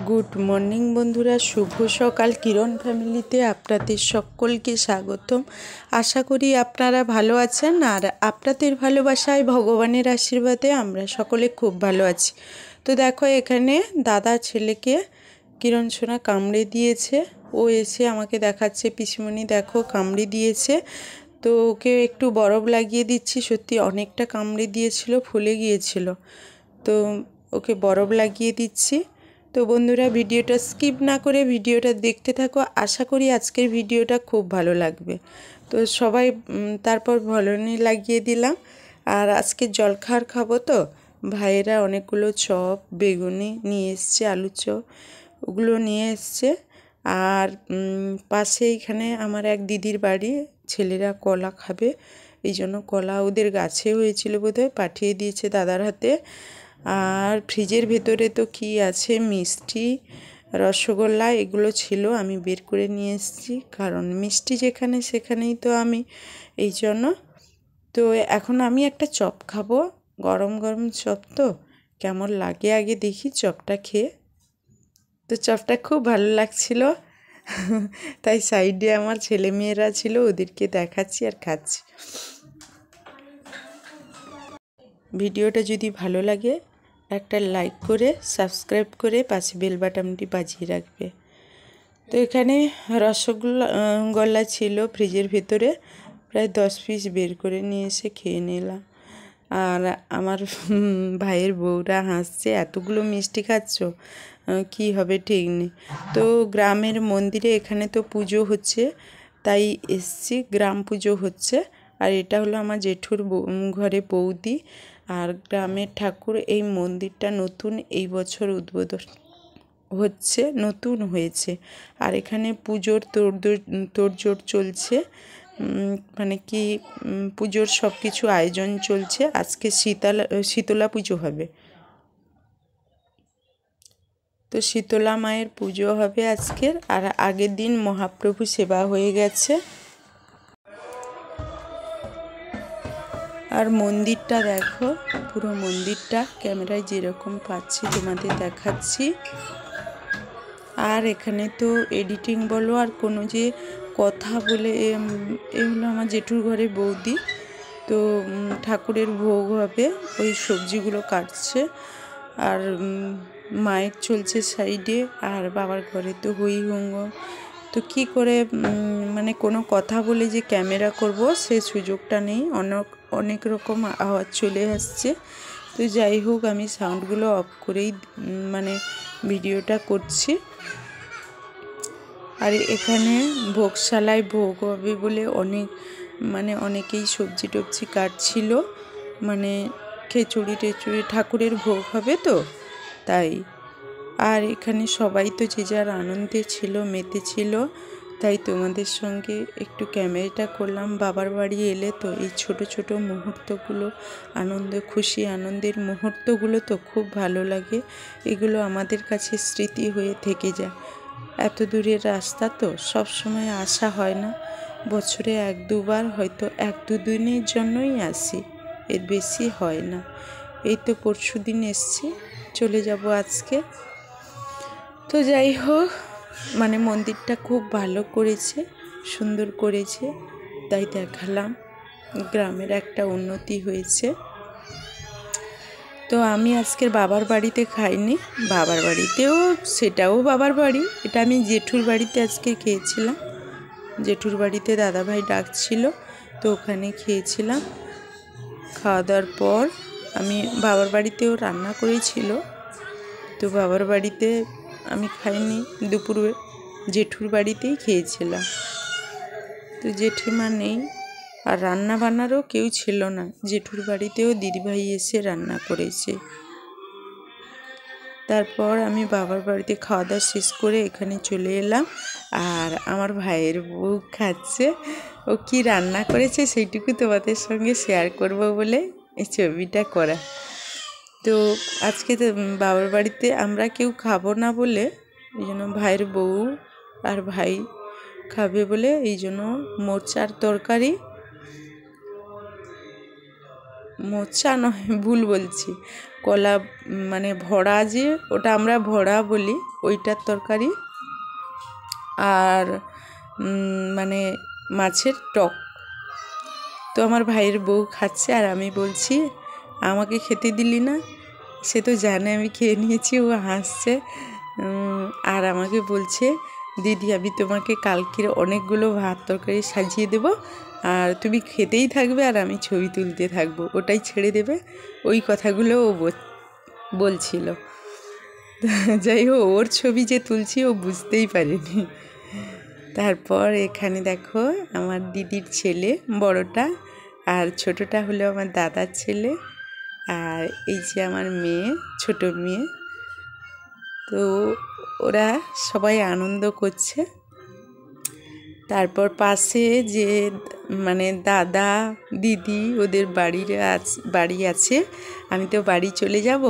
Good morning বন্ধুরা, শুভ সকাল। কিরণ ফ্যামিলিতে আপনাদের সকলকে স্বাগতম। আশা করি আপনারা ভালো আছেন, আর আপনাদের ভালোবাসায় ভগবানের আশীর্বাদে আমরা সকলে খুব ভালো আছি। তো দেখো, এখানে দাদা ছেলেকে কিরণ সোনা কামড়ে দিয়েছে। ও এসে আমাকে দেখাচ্ছে, পিসিমণি দেখো কামড়ে দিয়েছে। তো ওকে একটু বরফ লাগিয়ে দিচ্ছি। সত্যি অনেকটা কামড়ে দিয়েছিল, ফুলে গিয়েছিল, তো ওকে বরফ লাগিয়ে দিচ্ছি। তো বন্ধুরা, ভিডিওটা স্কিপ না করে ভিডিওটা দেখতে থাকো। আশা করি আজকের ভিডিওটা খুব ভালো লাগবে। তো সবাই তারপর ভলনি লাগিয়ে দিলাম। আর আজকে জলখাবার খাবো, তো ভাইয়েরা অনেকগুলো চপ বেগুনি নিয়ে এসছে, আলু চপ ওগুলো নিয়ে এসছে। আর পাশে এখানে আমার এক দিদির বাড়ি, ছেলেরা কলা খাবে, এই জন্য কলা ওদের গাছে হয়েছিল বোধহয়, পাঠিয়ে দিয়েছে দাদার হাতে। আর ফ্রিজের ভেতরে তো কি আছে, মিষ্টি রসগোল্লা এগুলো ছিল, আমি বের করে নিয়ে এসেছি, কারণ মিষ্টি যেখানে সেখানেই তো আমি, এই জন্য। তো এখন আমি একটা চপ খাবো, গরম গরম চপ, তো কেমন লাগে আগে দেখি চপটা খেয়ে। তো চপটা খুব ভালো লাগছিল, তাই সাইডে আমার ছেলে মেয়েরা ছিল, ওদেরকে দেখাচ্ছি আর খাচ্ছি। ভিডিওটা যদি ভালো লাগে একটা লাইক করে সাবস্ক্রাইব করে পাশে বেল বাটনটি বাজিয়ে রাখবে। তো এখানে রসগোল্লা ছিল ফ্রিজের ভেতরে, প্রায় 10 পিস বের করে নিয়ে এসে খেয়ে নিলাম। আর আমার ভাইয়ের বউরা হাসছে, এতগুলো মিষ্টি খাচ্ছ, কি হবে ঠিক নেই। তো গ্রামের মন্দিরে এখানে তো পুজো হচ্ছে, তাই এসছি, গ্রাম পুজো হচ্ছে। আর এটা হলো আমার জেঠুর ঘরে বৌদি, আর গ্রামের ঠাকুর। এই মন্দিরটা নতুন এই বছর উদ্বোধন হচ্ছে, নতুন হয়েছে। আর এখানে পুজোর তোড়জোড় চলছে, মানে কি পুজোর সব কিছু আয়োজন চলছে। আজকে শীতলা পুজো হবে, তো শীতলা মায়ের পুজো হবে আজকের। আর আগের দিন মহাপ্রভু সেবা হয়ে গেছে। আর মন্দিরটা দেখো, পুরো মন্দিরটা ক্যামেরায় যেরকম পাচ্ছি তোমাদের দেখাচ্ছি। আর এখানে তো এডিটিং বলো আর কোনো যে কথা বলে, এ হলো আমার জেঠুর ঘরে বৌদি। তো ঠাকুরের ভোগ হবে, ওই সবজিগুলো কাটছে। আর মায়ের চলছে সাইডে, আর বাবার ঘরে তো হই হুঙ্গম। তো কি করে মানে কোনো কথা বলে যে ক্যামেরা করব সে সুযোগটা নেই, অনেক রকম আওয়াজ চলে আসছে। তো যাই হোক, আমি সাউন্ডগুলো অফ করেই মানে ভিডিওটা করছি। আর এখানে ভোগশালায় ভোগ হবে বলে অনেকেই সবজি টবজি কাটছিল, মানে খিচুড়ি টেচুড়ি ঠাকুরের ভোগ হবে তো তাই। আর এখানে সবাই তো যে যার আনন্দে ছিল, মেতে ছিল, তাই তোমাদের সঙ্গে একটু ক্যামেরাটা করলাম। বাবার বাড়ি এলে তো এই ছোট ছোট মুহূর্তগুলো, খুশি আনন্দের মুহূর্তগুলো তো খুব ভালো লাগে। এগুলো আমাদের কাছে স্মৃতি হয়ে থেকে যায়। এত দূরের রাস্তা তো সব সময় আসা হয় না, বছরে 1-2 বার, হয়তো 1-2 দিনের জন্যই আসি, এর বেশি হয় না। এই তো পরশু দিন এসছি, চলে যাব আজকে। তো যাই হোক, মানে মন্দিরটা খুব ভালো করেছে, সুন্দর করেছে, তাই দেখালাম। গ্রামের একটা উন্নতি হয়েছে। তো আমি আজকের বাবার বাড়িতে খাইনি, বাবার বাড়িতেও, সেটাও বাবার বাড়ি, এটা আমি জেঠুর বাড়িতে আজকে খেয়েছিলাম। জেঠুর বাড়িতে দাদাভাই ডাকছিল, তো ওখানে খেয়েছিলাম। খাওয়া দাওয়ার পর আমি বাবার বাড়িতেও রান্না করেছিল, তো বাবার বাড়িতে আমি খাইনি, দুপুরে জেঠুর বাড়িতেই খেয়েছিলাম। তো জেঠিমা নেই, আর রান্না বান্নারও কেউ ছিল না। জেঠুর বাড়িতেও দিদিভাই এসে রান্না করেছে। তারপর আমি বাবার বাড়িতে খাওয়া দাওয়া শেষ করে এখানে চলে এলাম। আর আমার ভাইয়ের বউ খাচ্ছে, ও কি রান্না করেছে সেইটুকু তোমাদের সঙ্গে শেয়ার করব বলে এই ছবিটা করা। তো আজকে তো বাবার বাড়িতে আমরা কেউ খাবো না বলে, এই জন্য ভাইয়ের বউ আর ভাই খাবে বলে, এই জন্য মোচার তরকারি, মোচা নয় ভুল বলছি, কলা মানে ভরা, যে ওটা আমরা ভরা বলি, ওইটার তরকারি, আর মানে মাছের টক। তো আমার ভাইয়ের বউ খাচ্ছে আর আমি বলছি আমাকে খেতে দিলি না। সে তো জানে আমি খেয়ে নিয়েছি, ও হাসছে আর আমাকে বলছে দিদি আমি তোমাকে কালকের অনেকগুলো ভাত তরকারি সাজিয়ে দেব, আর তুমি খেতেই থাকবে আর আমি ছবি তুলতে থাকবো, ওটাই ছেড়ে দেবে। ওই কথাগুলো ও বলছিল। যাই হোক, ওর ছবি যে তুলছি ও বুঝতেই পারেনি। তারপর এখানে দেখো আমার দিদির ছেলে বড়টা, আর ছোটটা হলো আমার দাদার ছেলে, আর এই যে আমার মেয়ে, ছোট মেয়ে। তো ওরা সবাই আনন্দ করছে। তারপর পাশে যে মানে দাদা দিদি ওদের বাড়ি আছে, আমি তো বাড়ি চলে যাব।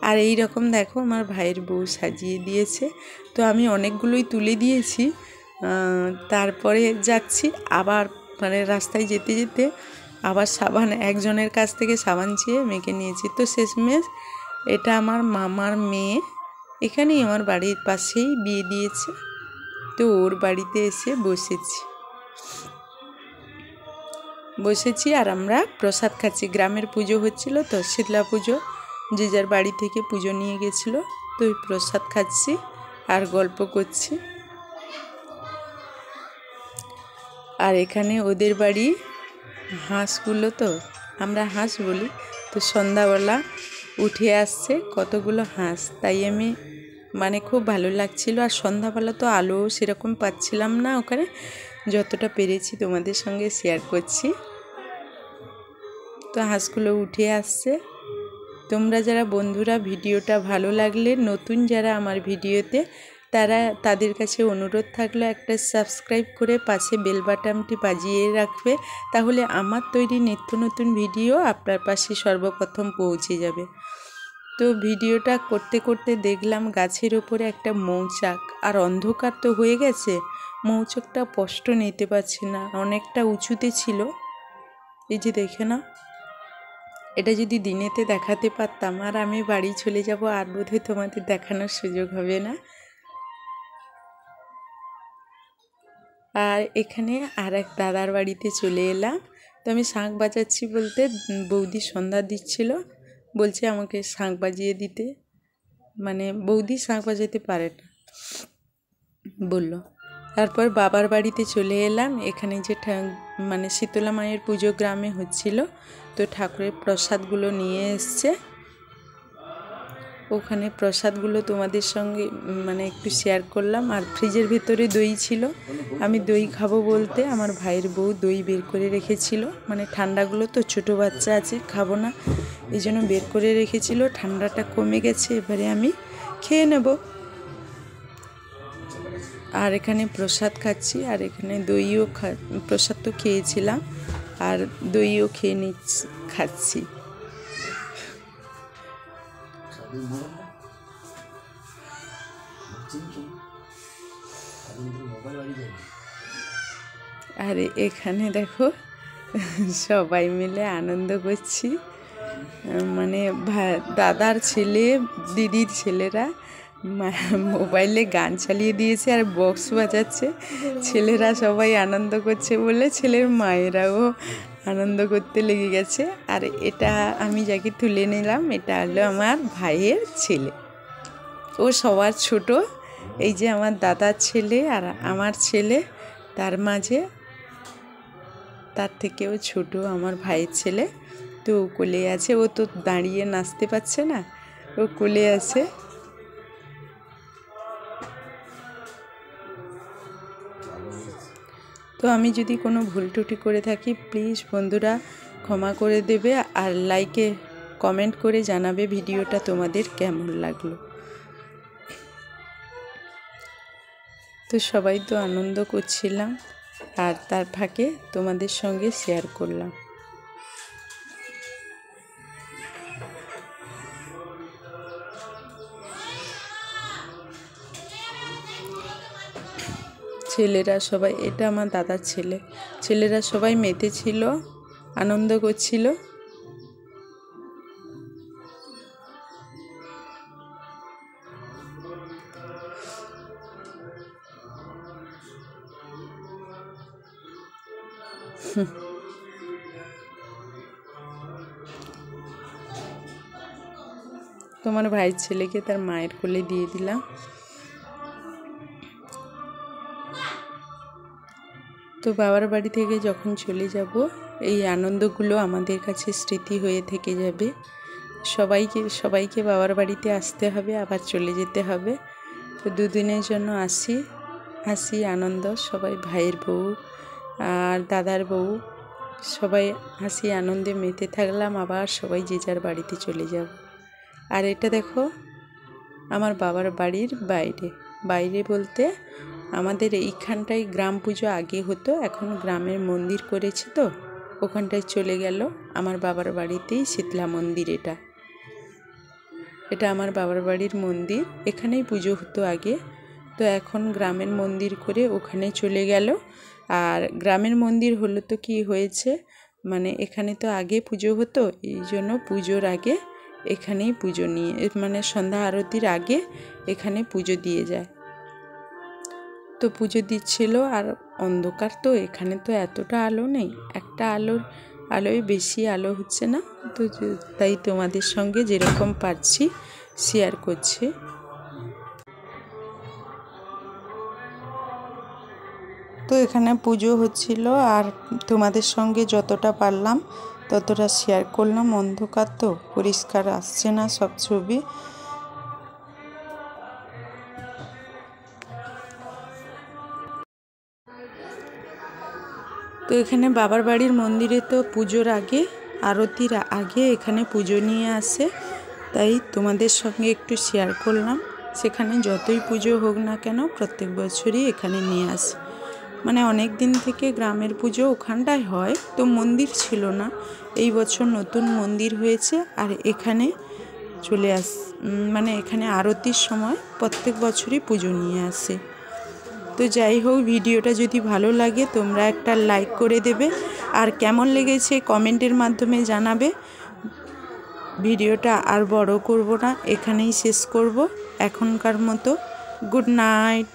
আর এই রকম দেখো আমার ভাইয়ের বউ সাজিয়ে দিয়েছে। তো আমি অনেকগুলোই তুলে দিয়েছি। তারপরে যাচ্ছি আবার, মানে রাস্তায় যেতে যেতে আবার সাবান একজনের কাছ থেকে সাবান চেয়ে মেখে নিয়েছি। তো শেষমেশ এটা আমার মামার মেয়ে, এখানেই আমার বাড়ির পাশেই বিয়ে দিয়েছে। তো ওর বাড়িতে এসে বসেছি আর আমরা প্রসাদ খাচ্ছি। গ্রামের পুজো হচ্ছিল তো, শীতলা পুজো, যে যার বাড়ি থেকে পুজো নিয়ে গেছিলো। তো ওই প্রসাদ খাচ্ছি আর গল্প করছি। আর এখানে ওদের বাড়ি হাঁসগুলো, তো আমরা হাঁস বলি, তো সন্ধ্যাবেলা উঠে আসছে কতগুলো হাঁস, তাই আমি মানে খুব ভালো লাগছিল। আর সন্ধ্যাবেলা তো আলো সেরকম পাচ্ছিলাম না ওখানে, যতটা পেরেছি তোমাদের সঙ্গে শেয়ার করছি। তো হাঁসগুলো উঠে আসছে। তোমরা যারা বন্ধুরা ভিডিওটা ভালো লাগলে, নতুন যারা আমার ভিডিওতে, তাদের কাছে অনুরোধ থাকলো একটা সাবস্ক্রাইব করে পাশে বেল বাটনটি বাজিয়ে রাখবে, তাহলে আমার তৈরি নিত্য নতুন ভিডিও আপনার পাশে সর্বপ্রথম পৌঁছে যাবে। তো ভিডিওটা করতে করতে দেখলাম গাছের ওপরে একটা মৌচাক, আর অন্ধকার তো হয়ে গেছে, মৌচাকটা স্পষ্ট নিতে পারছি না, অনেকটা উঁচুতে ছিল। এই যে দেখে না, এটা যদি দিনেতে দেখাতে পারতাম, আর আমি বাড়ি চলে যাব আর বোধহয় তোমাদের দেখানোর সুযোগ হবে না। আর এখানে আর এক দাদার বাড়িতে চলে এলাম। তো আমি শাঁখ বাজাচ্ছি বলতে বৌদি সন্ধ্যা দিচ্ছিল, বলছে আমাকে শাঁখ বাজিয়ে দিতে, মানে বৌদি শাঁখ বাজাতে পারে না বললো। তারপর বাবার বাড়িতে চলে এলাম। এখানে যে মানে শীতলা মায়ের পুজো গ্রামে হচ্ছিল, তো ঠাকুরের প্রসাদগুলো নিয়ে এসছে। ওখানে প্রসাদগুলো তোমাদের সঙ্গে মানে একটু শেয়ার করলাম। আর ফ্রিজের ভেতরে দই ছিল, আমি দই খাবো বলতে আমার ভাইয়ের বউ দই বের করে রেখেছিল, মানে ঠান্ডাগুলো তো ছোটো বাচ্চা আছে খাবো না, এই জন্য বের করে রেখেছিল। ঠান্ডাটা কমে গেছে, এবারে আমি খেয়ে নেব। আর এখানে প্রসাদ খাচ্ছি, আর এখানে দইও প্রসাদ তো খেয়েছিলাম, আর দইও খেয়ে খাচ্ছি। আর এখানে দেখো সবাই মিলে আনন্দ করছি, মানে দাদার ছেলে দিদির ছেলেরা মোবাইলে গান চালিয়ে দিয়েছে আর বক্স বাজাচ্ছে। ছেলেরা সবাই আনন্দ করছে বলে ছেলের মায়েরাও আনন্দ করতে লেগে গেছে। আর এটা আমি যাকে তুলে নিলাম, এটা হলো আমার ভাইয়ের ছেলে, ও সবার ছোট। এই যে আমার দাদার ছেলে আর আমার ছেলে, তার মাঝে তার থেকেও ছোট আমার ভাইয়ের ছেলে। তো ও কোলে আছে, ও তো দাঁড়িয়ে নাচতে পারছে না, ও কোলে আছে। তো আমি যদি কোনো ভুল ত্রুটি করে থাকি প্লিজ বন্ধুরা ক্ষমা করে দেবে, আর লাইকে কমেন্ট করে জানাবে ভিডিওটা তোমাদের কেমন লাগলো। তো সবাই তো আনন্দ করছিলাম, আর তার ফাঁকে তোমাদের সঙ্গে শেয়ার করলাম। ছেলেরা সবাই, এটা আমার দাদার ছেলে, ছেলেরা সবাই মেতেছিল, আনন্দ করছিল। তোমার ভাইয়ের ছেলেকে তার মায়ের কোলে দিয়ে দিলাম। তো বাবার বাড়ি থেকে যখন চলে যাব এই আনন্দগুলো আমাদের কাছে স্মৃতি হয়ে থেকে যাবে। সবাইকে বাবার বাড়িতে আসতে হবে, আবার চলে যেতে হবে। তো দুদিনের জন্য আসি আনন্দ, সবাই ভাইয়ের বউ আর দাদার বউ সবাই হাসি আনন্দে মেতে থাকলাম, আবার সবাই যে যার বাড়িতে চলে যাব। আর এটা দেখো আমার বাবার বাড়ির বাইরে বলতে আমাদের এইখানটায় গ্রাম পুজো আগে হতো, এখন গ্রামের মন্দির করেছে তো ওখানটায় চলে গেল। আমার বাবার বাড়িতেই শীতলা মন্দির, এটা আমার বাবার বাড়ির মন্দির, এখানেই পুজো হতো আগে। তো এখন গ্রামের মন্দির করে ওখানে চলে গেল। আর গ্রামের মন্দির হলো তো কি হয়েছে, মানে এখানে তো আগে পুজো হতো, এই জন্য পুজোর আগে এখানেই পুজো নিয়ে মানে সন্ধ্যা আরতির আগে এখানে পুজো দিয়ে যায়। তো পুজো দিচ্ছিল, আর অন্ধকার তো এখানে তো এতটা আলো নেই, একটা আলোয় বেশি আলো হচ্ছে না, তো তাই তোমাদের সঙ্গে যেরকম পারছি শেয়ার করছি। তো এখানে পুজো হচ্ছিল আর তোমাদের সঙ্গে যতটা পারলাম ততটা শেয়ার করলাম। অন্ধকার তো পরিষ্কার আসছে না সব ছবি। তো এখানে বাবার বাড়ির মন্দিরে তো পুজোর আগে আরতির আগে এখানে পুজো নিয়ে আসে, তাই তোমাদের সঙ্গে একটু শেয়ার করলাম। সেখানে যতই পুজো হোক না কেন প্রত্যেক বছরই এখানে নিয়ে আসে। মানে অনেক দিন থেকে গ্রামের পুজো ওখানটায় হয়, তো মন্দির ছিল না, এই বছর নতুন মন্দির হয়েছে আর এখানে মানে এখানে আরতির সময় প্রত্যেক বছরই পুজো নিয়ে আসে। তো যাই হোক, ভিডিওটা যদি ভালো লাগে তোমরা একটা লাইক করে দেবে, আর কেমন লেগেছে কমেন্টের মাধ্যমে জানাবে। ভিডিওটা আর বড় করব না, এখানেই শেষ করব এখনকার মতো। Good night.